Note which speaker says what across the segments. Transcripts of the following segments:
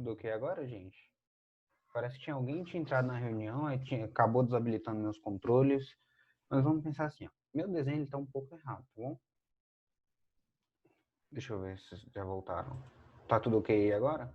Speaker 1: Tudo ok agora, gente? Parece que tinha alguém que tinha entrado na reunião, acabou desabilitando meus controles. Mas vamos pensar assim, ó. Meu desenho está um pouco errado, tá bom? Deixa eu ver se já voltaram. Tá tudo ok agora?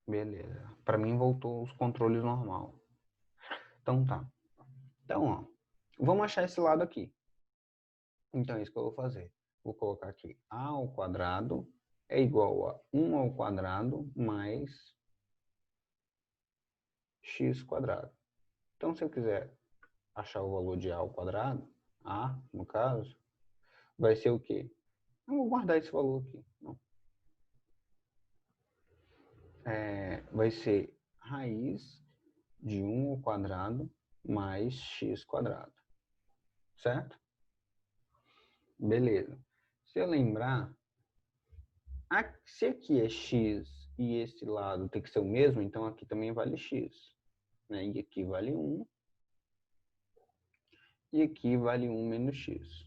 Speaker 1: Beleza. Para mim voltou os controles normal. Então tá. Então, ó, vamos achar esse lado aqui. Então é isso que eu vou fazer. Vou colocar aqui a ao quadrado é igual a 1 ao quadrado mais x quadrado. Então, se eu quiser achar o valor de a ao quadrado, a, no caso, vai ser o quê? Eu vou guardar esse valor aqui. Não. Vai ser raiz de 1 ao quadrado mais x quadrado. Certo? Beleza. Se eu lembrar, se aqui é x e esse lado tem que ser o mesmo, então aqui também vale x. Né? E aqui vale 1. E aqui vale 1 menos x.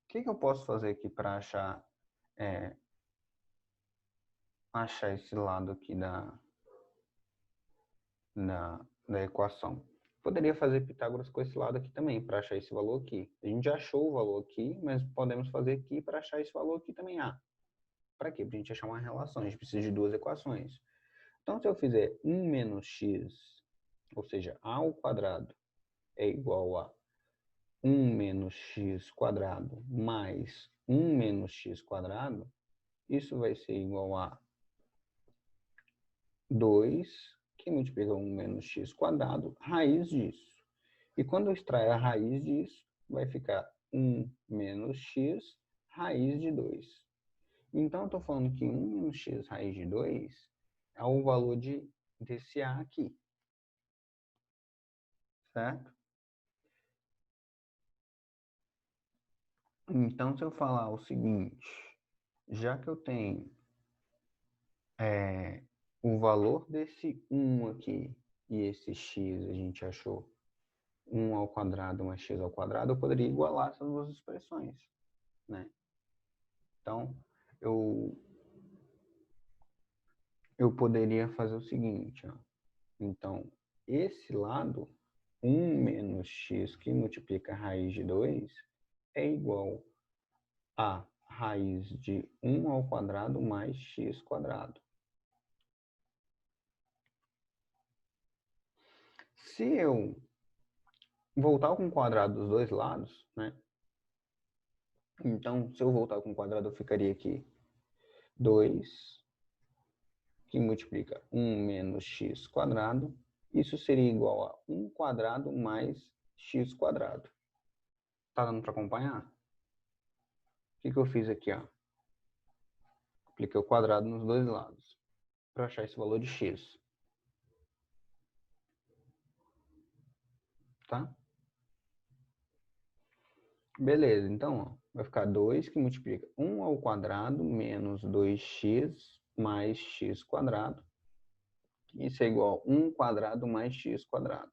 Speaker 1: O que eu posso fazer aqui para achar esse lado aqui da equação? Poderia fazer Pitágoras com esse lado aqui também, para achar esse valor aqui. A gente já achou o valor aqui, mas podemos fazer aqui para achar esse valor aqui também. Para quê? Para a gente achar uma relação. A gente precisa de duas equações. Então, se eu fizer 1 menos x, ou seja, a ao quadrado é igual a 1 menos x quadrado mais 1 menos x quadrado, isso vai ser igual a 2, que multiplica 1 menos x quadrado, raiz disso. E quando eu extrair a raiz disso, vai ficar 1 menos x raiz de 2. Então, eu estou falando que 1 menos x raiz de 2 é o valor desse a aqui. Certo? Então, se eu falar o seguinte, já que eu tenho o valor desse 1 aqui e esse x a gente achou 1 ao quadrado mais x ao quadrado, eu poderia igualar essas duas expressões. Né? Então, eu poderia fazer o seguinte. Ó. Então, esse lado, 1 menos x que multiplica a raiz de 2 é igual a raiz de 1 ao quadrado mais x quadrado. Se eu voltar com o quadrado dos dois lados, né? Então, se eu voltar com o quadrado, eu ficaria aqui 2, que multiplica 1 menos x quadrado. Isso seria igual a 1 quadrado mais x quadrado. Tá dando para acompanhar? O que eu fiz aqui? Ó? Apliquei o quadrado nos dois lados para achar esse valor de x. Tá? Beleza, então ó, vai ficar 2 que multiplica 1 ao quadrado menos 2x mais x quadrado. Isso é igual a 1 quadrado mais x quadrado.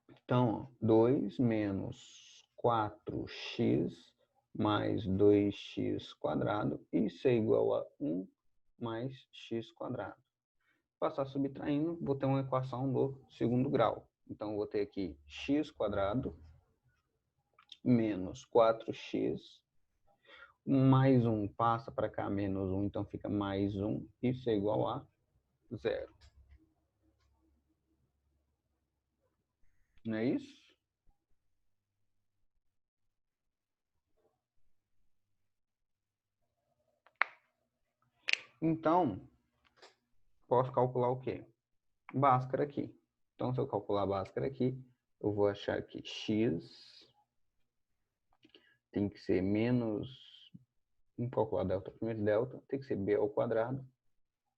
Speaker 1: Então, ó, 2 menos 4x mais 2x quadrado. Isso é igual a 1 mais x quadrado. Passar subtraindo, vou ter uma equação do segundo grau. Então, vou ter aqui x quadrado menos 4x mais 1 passa para cá, menos 1, então fica mais 1. Isso é igual a 0. Não é isso? Então, posso calcular o quê? Bhaskara aqui. Então, se eu calcular a Bhaskara aqui, eu vou achar que x tem que ser menos... Vamos calcular delta primeiro. Delta tem que ser b ao quadrado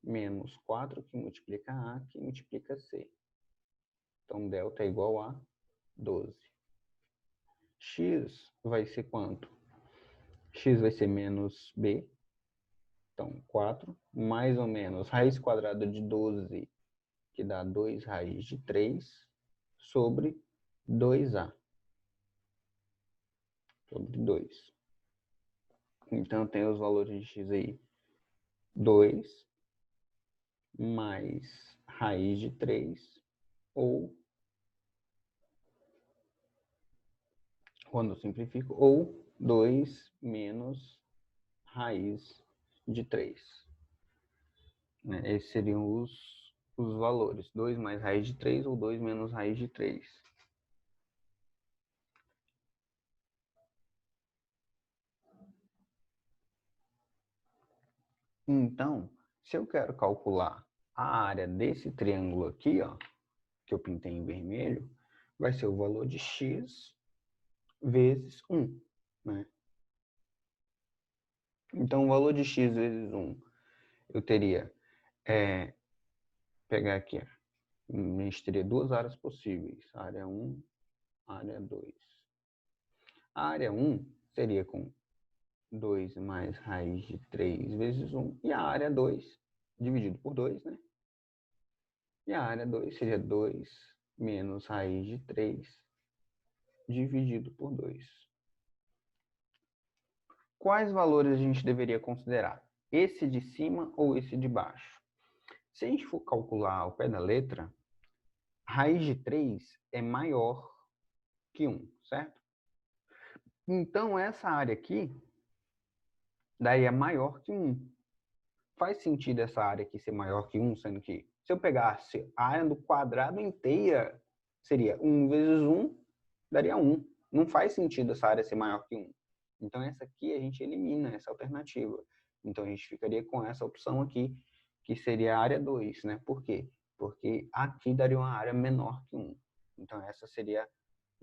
Speaker 1: menos 4 que multiplica a que multiplica c. Então, delta é igual a 12. X vai ser quanto? X vai ser menos b. Então, 4 mais ou menos raiz quadrada de 12 que dá 2 raiz de 3 sobre 2A. Sobre 2. Então, tem os valores de x aí. 2 mais raiz de 3, ou, quando eu simplifico, ou 2 menos raiz de 3. Esses seriam os valores. 2 mais raiz de 3 ou 2 menos raiz de 3. Então, se eu quero calcular a área desse triângulo aqui, ó, que eu pintei em vermelho, vai ser o valor de x vezes 1. Né? Então, o valor de x vezes 1, eu teria, pegar aqui, a gente teria duas áreas possíveis, área 1, área 2. A área 1 seria com 2 mais raiz de 3 vezes 1, e a área 2 dividido por 2, né? E a área 2 seria 2 menos raiz de 3 dividido por 2. Quais valores a gente deveria considerar? Esse de cima ou esse de baixo? Se a gente for calcular ao pé da letra, raiz de 3 é maior que 1, certo? Então, essa área aqui daria maior que 1. Faz sentido essa área aqui ser maior que 1, sendo que se eu pegasse a área do quadrado inteira, seria 1 vezes 1, daria 1. Não faz sentido essa área ser maior que 1. Então, essa aqui a gente elimina, essa alternativa. Então, a gente ficaria com essa opção aqui, que seria a área 2, né? Por quê? Porque aqui daria uma área menor que 1. Então, essa seria a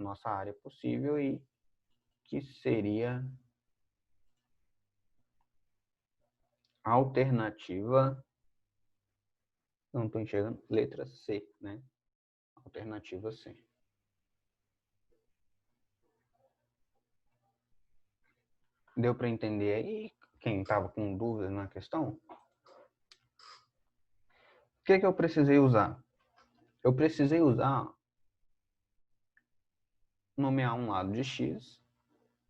Speaker 1: nossa área possível e que seria a alternativa, não estou enxergando, letra C, né? Alternativa C. Deu para entender aí? Quem estava com dúvidas na questão? O que eu precisei usar? Eu precisei usar, nomear um lado de x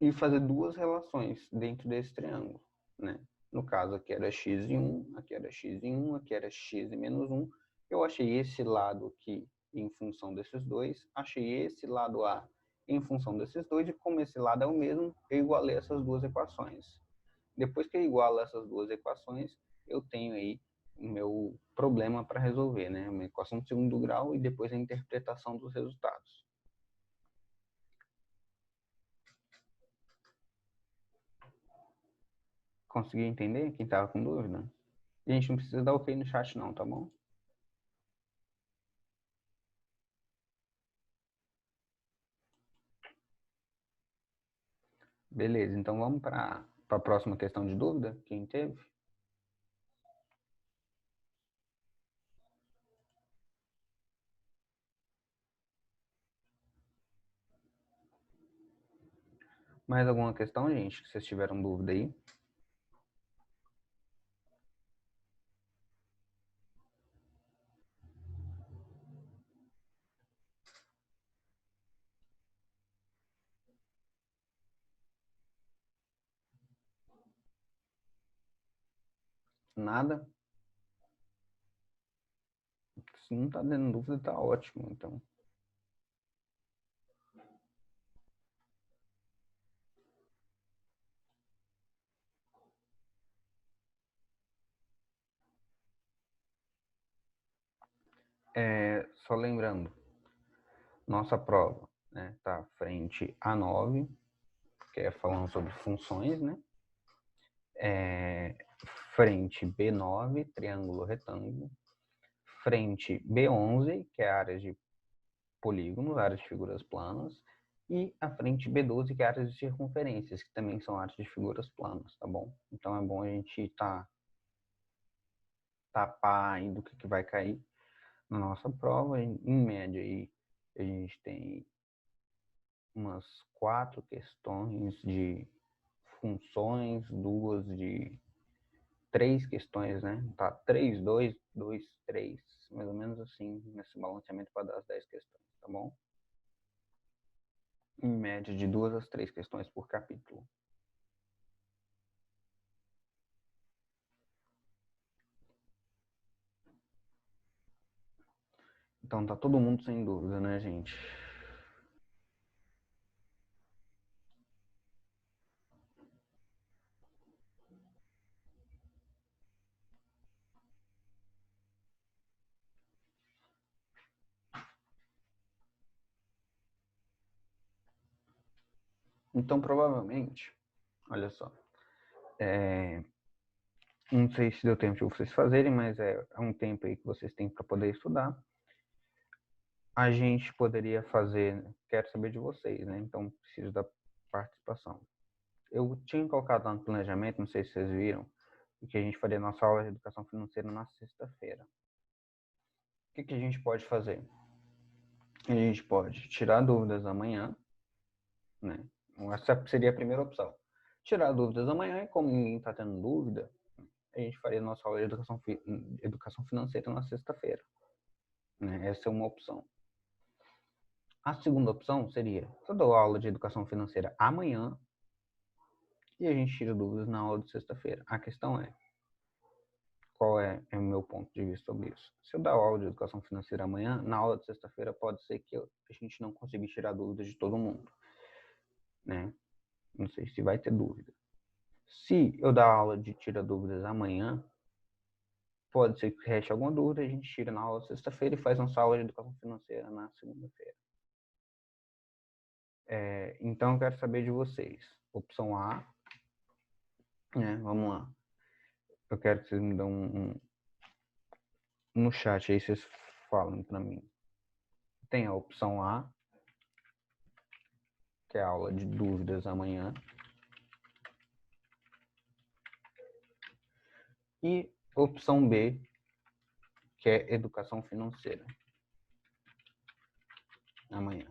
Speaker 1: e fazer duas relações dentro desse triângulo, né? No caso, aqui era x em 1, aqui era x em 1, aqui era x e menos 1. Eu achei esse lado aqui em função desses dois, achei esse lado A em função desses dois, e como esse lado é o mesmo, eu igualei essas duas equações. Depois que eu igualo essas duas equações, eu tenho aí o meu problema para resolver, né? Uma equação de segundo grau e depois a interpretação dos resultados. Conseguiu entender? Quem estava com dúvida? A gente não precisa dar ok no chat não, tá bom? Beleza, então vamos para a próxima questão de dúvida? Quem teve? Mais alguma questão, gente, que vocês tiveram dúvida aí? Nada? Se não está dando dúvida, tá ótimo, então. Só lembrando, nossa prova, né, tá frente a 9, que é falando sobre funções, né? Frente B9, triângulo retângulo. Frente B11, que é a área de polígonos, área de figuras planas. E a frente B12, que é a área de circunferências, que também são áreas de figuras planas, tá bom? Então é bom a gente tapar aí do que vai cair na nossa prova. Em média aí, a gente tem umas 4 questões de funções, 2 de 3 questões, né? Tá 3, 2, 2, 3, mais ou menos assim, nesse balanceamento para dar as 10 questões, tá bom? Em média de 2 a 3 questões por capítulo. Então tá todo mundo sem dúvida, né, gente? Então, provavelmente, olha só, não sei se deu tempo de vocês fazerem, mas é um tempo aí que vocês têm para poder estudar. A gente poderia fazer, quero saber de vocês, né? Então, preciso da participação. Eu tinha colocado lá no planejamento, não sei se vocês viram, que a gente faria nossa aula de educação financeira na sexta-feira. O que a gente pode fazer? A gente pode tirar dúvidas amanhã, né? Essa seria a primeira opção. Tirar dúvidas amanhã e como ninguém está tendo dúvida, a gente faria nossa aula de educação financeira na sexta-feira. Né? Essa é uma opção. A segunda opção seria, eu dou aula de educação financeira amanhã e a gente tira dúvidas na aula de sexta-feira. A questão é, qual é o meu ponto de vista sobre isso? Se eu dar aula de educação financeira amanhã, na aula de sexta-feira pode ser que a gente não consiga tirar dúvidas de todo mundo. Né? Não sei se vai ter dúvida. Se eu dar aula de tira dúvidas amanhã, pode ser que reste alguma dúvida, a gente tira na aula de sexta-feira e faz nossa aula de educação financeira na segunda-feira. Então eu quero saber de vocês. Opção A, né? Vamos lá. Eu quero que vocês me dão no chat aí, vocês falam para mim. Tem a opção A, que é a aula de dúvidas amanhã. E opção B, que é educação financeira amanhã.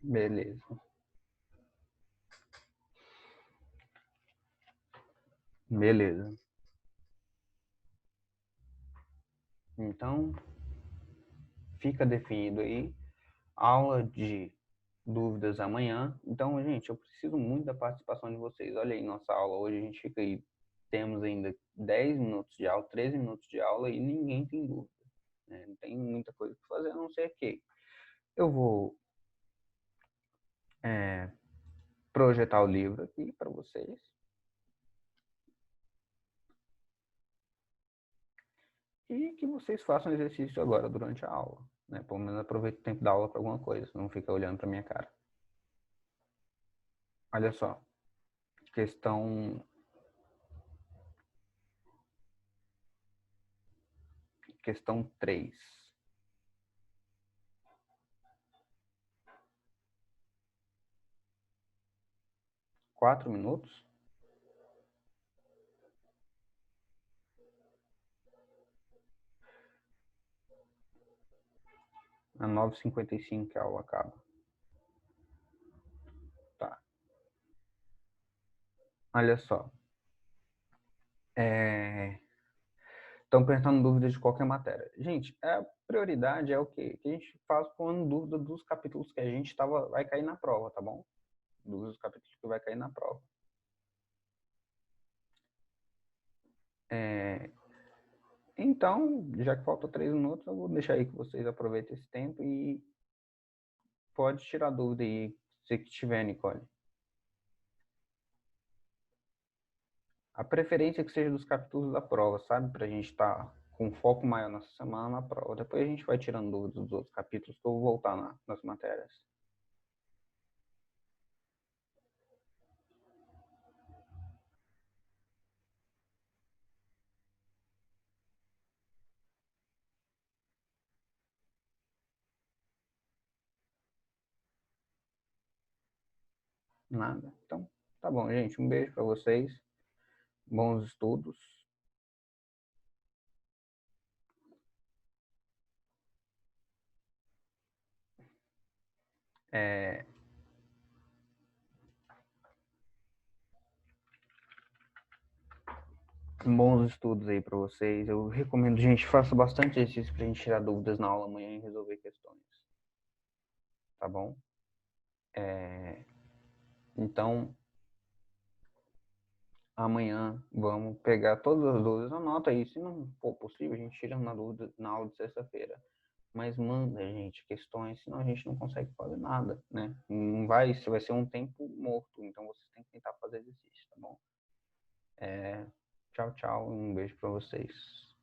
Speaker 1: Beleza. Beleza. Então, fica definido aí. Aula de dúvidas amanhã. Então, gente, eu preciso muito da participação de vocês. Olha aí nossa aula. Hoje a gente fica aí, temos ainda 10 minutos de aula, 13 minutos de aula e ninguém tem dúvida. Né? Não tem muita coisa para fazer, a não ser que eu vou projetar o livro aqui para vocês. E que vocês façam exercício agora durante a aula. Né? Pelo menos aproveite o tempo da aula para alguma coisa, não fica olhando para minha cara. Olha só, questão 3. 4 minutos? A 9h55 que a aula acaba. Tá. Olha só. Estão perguntando dúvidas de qualquer matéria. Gente, a prioridade é o quê? Que a gente faz pondo dúvida dos capítulos que a gente vai cair na prova, tá bom? Dos capítulos que vai cair na prova. Então, já que falta 3 minutos, eu vou deixar aí que vocês aproveitem esse tempo e pode tirar dúvida aí, se que tiver, Nicole. A preferência é que seja dos capítulos da prova, sabe? Pra gente estar com foco maior nessa semana na prova. Depois a gente vai tirando dúvidas dos outros capítulos que eu vou voltar nas matérias. Nada. Então, Tá bom, gente. Um beijo para vocês. Bons estudos. Bons estudos aí para vocês. Eu recomendo, gente, faça bastante exercício pra gente tirar dúvidas na aula amanhã e resolver questões. Tá bom? Então, amanhã vamos pegar todas as dúvidas. Anota aí, se não for possível, a gente tira na dúvida na aula de sexta-feira. Mas manda, gente, questões, senão a gente não consegue fazer nada, né? Não vai, isso vai ser um tempo morto, então vocês têm que tentar fazer exercício, tá bom? Tchau, tchau, um beijo para vocês.